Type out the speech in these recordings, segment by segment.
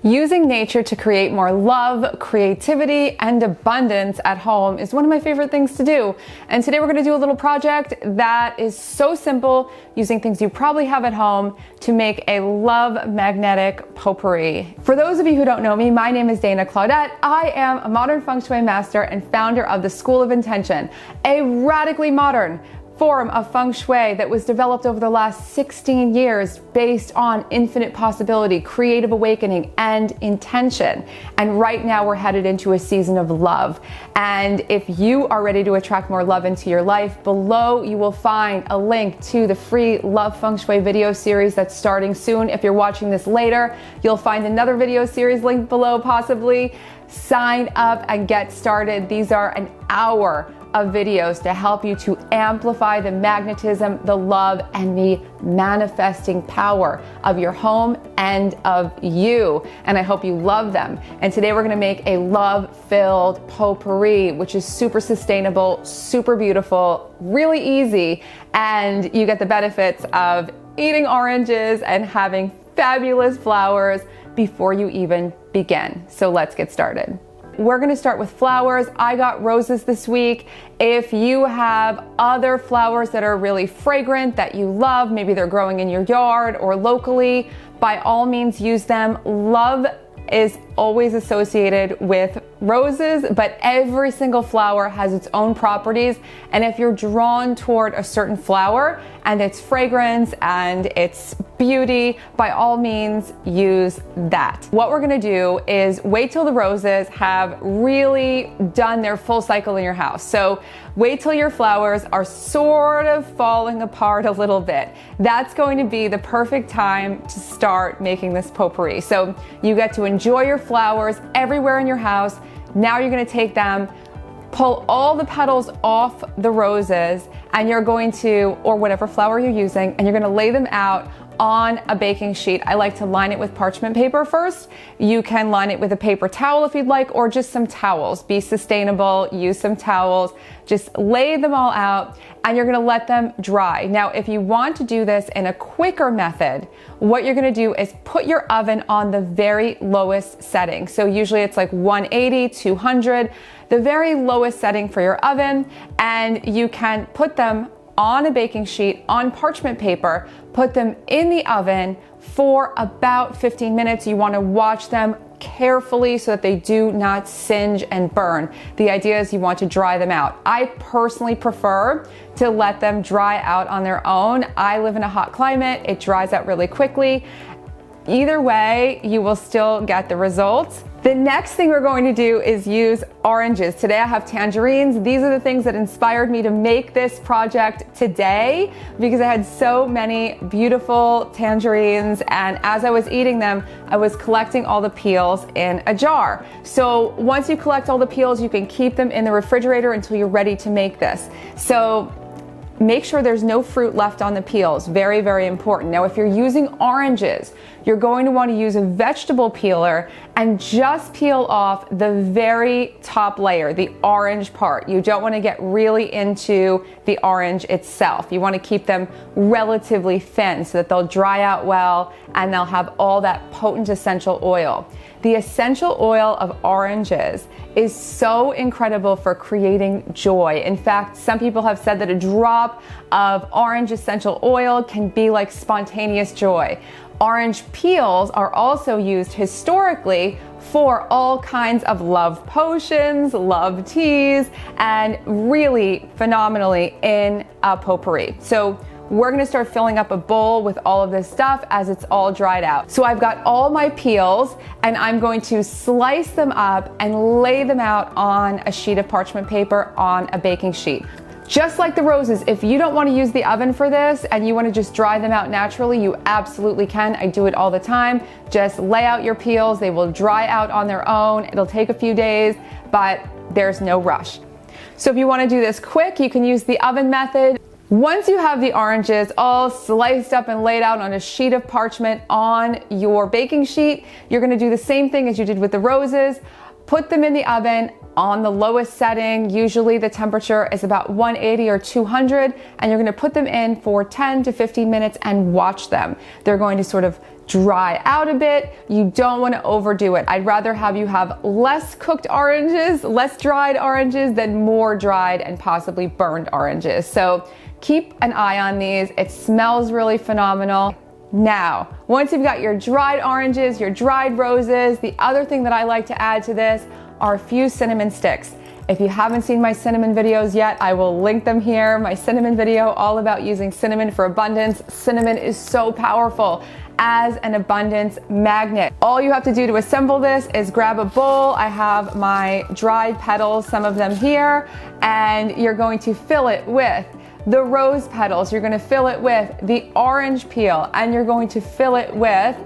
Using nature to create more love, creativity, and abundance at home is one of my favorite things to do. And today we're going to do a little project that is so simple, using things you probably have at home to make a love magnetic potpourri. For those of you who don't know me, my name is Dana Claudette. I am a modern Feng Shui master and founder of the School of Intention, a radically modern form of Feng Shui that was developed over the last 16 years based on infinite possibility, creative awakening, and intention. And right now we're headed into a season of love. And if you are ready to attract more love into your life, below you will find a link to the free Love Feng Shui video series that's starting soon. If you're watching this later, you'll find another video series linked below possibly. Sign up and get started. These are an hour of videos to help you to amplify the magnetism, the love, and the manifesting power of your home and of you. And I hope you love them. And today we're gonna make a love-filled potpourri, which is super sustainable, super beautiful, really easy, and you get the benefits of eating oranges and having fabulous flowers before you even begin. So let's get started. We're gonna start with flowers. I got roses this week. If you have other flowers that are really fragrant that you love, maybe they're growing in your yard or locally, by all means use them. Love is always associated with roses, but every single flower has its own properties. And if you're drawn toward a certain flower and its fragrance and its beauty, by all means use that. What we're gonna do is wait till the roses have really done their full cycle in your house. So wait till your flowers are sort of falling apart a little bit. That's going to be the perfect time to start making this potpourri. So you get to enjoy your flowers everywhere in your house. Now you're gonna take them, pull all the petals off the roses, and you're going to, or whatever flower you're using, and you're gonna lay them out on a baking sheet. I like to line it with parchment paper first. You can line it with a paper towel if you'd like, or just some towels. Be sustainable, use some towels. Just lay them all out and you're gonna let them dry. Now, if you want to do this in a quicker method, what you're gonna do is put your oven on the very lowest setting. So usually it's like 180, 200, the very lowest setting for your oven, and you can put them on a baking sheet, on parchment paper, put them in the oven for about 15 minutes. You want to watch them carefully so that they do not singe and burn. The idea is you want to dry them out. I personally prefer to let them dry out on their own. I live in a hot climate. It dries out really quickly. Either way, you will still get the results. The next thing we're going to do is use oranges. Today I have tangerines. These are the things that inspired me to make this project today because I had so many beautiful tangerines, and as I was eating them, I was collecting all the peels in a jar. So once you collect all the peels, you can keep them in the refrigerator until you're ready to make this. So make sure there's no fruit left on the peels. Very, very important. Now, if you're using oranges, you're going to want to use a vegetable peeler and just peel off the very top layer, the orange part. You don't want to get really into the orange itself. You want to keep them relatively thin so that they'll dry out well and they'll have all that potent essential oil. The essential oil of oranges is so incredible for creating joy. In fact, some people have said that a drop of orange essential oil can be like spontaneous joy. Orange peels are also used historically for all kinds of love potions, love teas, and really phenomenally in a potpourri. So we're gonna start filling up a bowl with all of this stuff as it's all dried out. So I've got all my peels and I'm going to slice them up and lay them out on a sheet of parchment paper on a baking sheet. Just like the roses, if you don't want to use the oven for this and you want to just dry them out naturally, you absolutely can. I do it all the time. Just lay out your peels. They will dry out on their own. It'll take a few days, but there's no rush. So if you want to do this quick, you can use the oven method. Once you have the oranges all sliced up and laid out on a sheet of parchment on your baking sheet, you're going to do the same thing as you did with the roses. Put them in the oven on the lowest setting. Usually the temperature is about 180 or 200, and you're gonna put them in for 10 to 15 minutes and watch them. They're going to sort of dry out a bit. You don't want to overdo it. I'd rather have you have less cooked oranges, less dried oranges than more dried and possibly burned oranges. So keep an eye on these. It smells really phenomenal. Now, once you've got your dried oranges, your dried roses, the other thing that I like to add to this are a few cinnamon sticks. If you haven't seen my cinnamon videos yet, I will link them here. My cinnamon video all about using cinnamon for abundance. Cinnamon is so powerful as an abundance magnet. All you have to do to assemble this is grab a bowl. I have my dried petals, some of them here, and you're going to fill it with the rose petals. You're going to fill it with the orange peel, and you're going to fill it with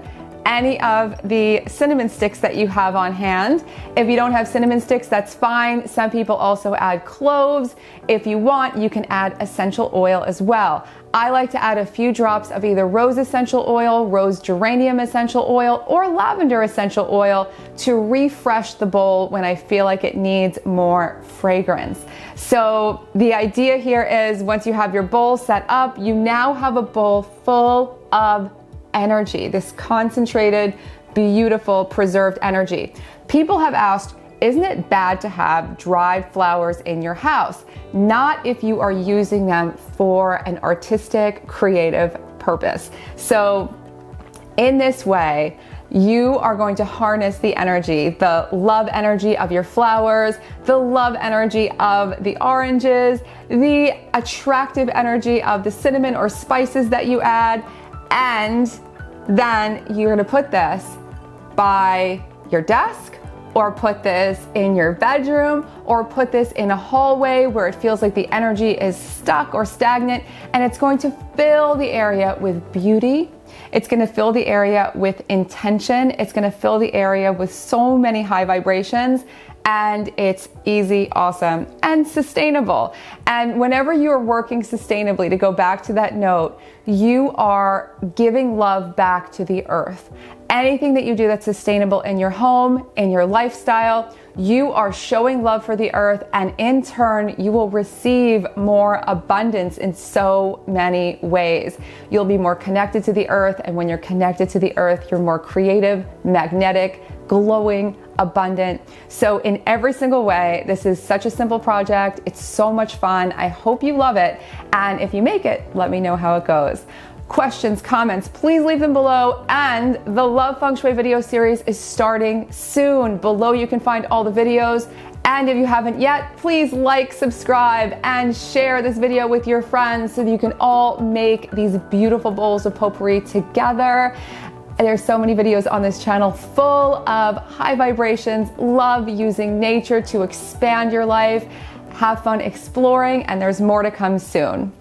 any of the cinnamon sticks that you have on hand. If you don't have cinnamon sticks, that's fine. Some people also add cloves. If you want, you can add essential oil as well. I like to add a few drops of either rose essential oil, rose geranium essential oil, or lavender essential oil to refresh the bowl when I feel like it needs more fragrance. So the idea here is once you have your bowl set up, you now have a bowl full of energy, this concentrated, beautiful, preserved energy. People have asked, isn't it bad to have dried flowers in your house? Not if you are using them for an artistic, creative purpose. So in this way, you are going to harness the energy, the love energy of your flowers, the love energy of the oranges, the attractive energy of the cinnamon or spices that you add, and then you're gonna put this by your desk, or put this in your bedroom, or put this in a hallway where it feels like the energy is stuck or stagnant, and it's going to fill the area with beauty. It's going to fill the area with intention. It's going to fill the area with so many high vibrations, and it's easy, awesome, and sustainable. And whenever you're working sustainably, to go back to that note, you are giving love back to the earth. Anything that you do that's sustainable in your home, in your lifestyle, you are showing love for the earth, and in turn, you will receive more abundance in so many ways. You'll be more connected to the earth, and when you're connected to the earth, you're more creative, magnetic, glowing, abundant. So in every single way, this is such a simple project. It's so much fun. I hope you love it. And if you make it, let me know how it goes. Questions, comments, please leave them below. And the Love Feng Shui video series is starting soon. Below you can find all the videos. And if you haven't yet, please like, subscribe, and share this video with your friends so that you can all make these beautiful bowls of potpourri together. There's so many videos on this channel full of high vibrations, love using nature to expand your life. Have fun exploring, and there's more to come soon.